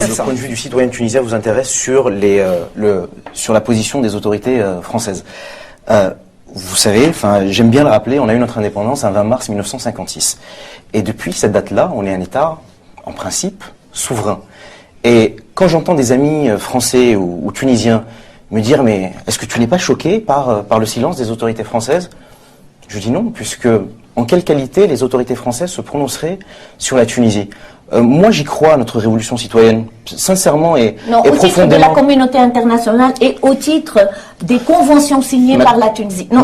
Le point de vue du citoyen tunisien vous intéresse sur sur la position des autorités françaises. Vous savez, j'aime bien le rappeler, on a eu notre indépendance un 20 mars 1956. Et depuis cette date-là, on est un État, en principe, souverain. Et quand j'entends des amis français ou tunisiens me dire « mais est-ce que tu n'es pas choqué par le silence des autorités françaises ?» Je dis non, puisque en quelle qualité les autorités françaises se prononceraient sur la Tunisie? Moi, j'y crois à notre révolution citoyenne, sincèrement et profondément. Au titre de la communauté internationale et au titre des conventions signées par la Tunisie. Non,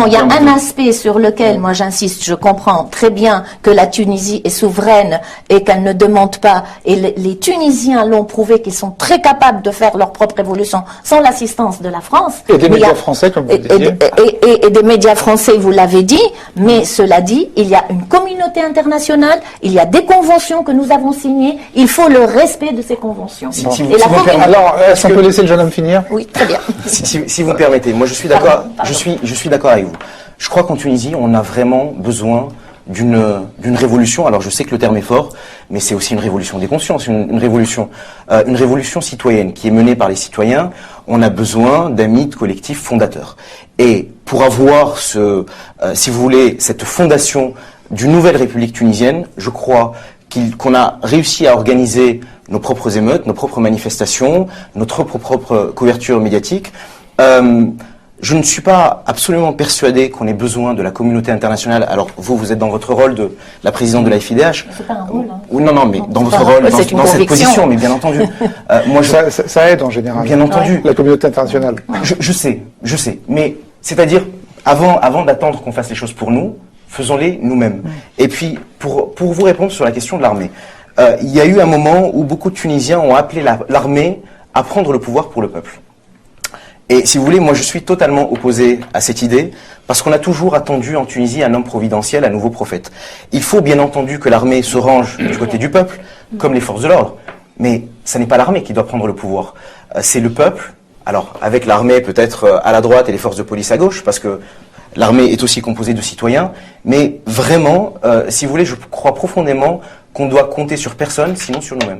il y a un aspect sur lequel, moi, j'insiste. Je comprends très bien que la Tunisie est souveraine et qu'elle ne demande pas. Et les Tunisiens l'ont prouvé qu'ils sont très capables de faire leur propre révolution sans l'assistance de la France. Et des médias français, comme vous disiez. Et des médias français, vous l'avez dit. Mais cela dit, il y a une communauté internationale. Il y a des conventions que nous avons signées. Il faut le respect de ces conventions. Alors, est-ce qu'on peut laisser le jeune homme finir? Oui, très bien. Si vous me permettez, moi je suis d'accord. Je suis d'accord avec vous. Je crois qu'en Tunisie, on a vraiment besoin d'une révolution. Alors je sais que le terme est fort, mais c'est aussi une révolution des consciences, une révolution citoyenne qui est menée par les citoyens. On a besoin d'un mythe collectif fondateur. Et pour avoir si vous voulez, cette fondation d'une nouvelle République tunisienne, je crois qu'on a réussi à organiser nos propres émeutes, nos propres manifestations, notre propre couverture médiatique. Je ne suis pas absolument persuadé qu'on ait besoin de la communauté internationale. Alors vous êtes dans votre rôle de la présidente de la FIDH. C'est pas un rôle. Hein. Non, mais dans votre rôle, dans cette position, mais bien entendu. Moi, ça aide en général. Bien entendu. La communauté internationale. Je sais. Mais c'est-à-dire, avant d'attendre qu'on fasse les choses pour nous, faisons-les nous-mêmes. Et puis, pour vous répondre sur la question de l'armée, il y a eu un moment où beaucoup de Tunisiens ont appelé l'armée à prendre le pouvoir pour le peuple. Et si vous voulez, moi je suis totalement opposé à cette idée, parce qu'on a toujours attendu en Tunisie un homme providentiel, un nouveau prophète. Il faut bien entendu que l'armée se range du côté du peuple, comme les forces de l'ordre. Mais ce n'est pas l'armée qui doit prendre le pouvoir, c'est le peuple. Alors, avec l'armée peut-être à la droite et les forces de police à gauche, parce que l'armée est aussi composée de citoyens, mais vraiment, si vous voulez, je crois profondément qu'on doit compter sur personne, sinon sur nous-mêmes.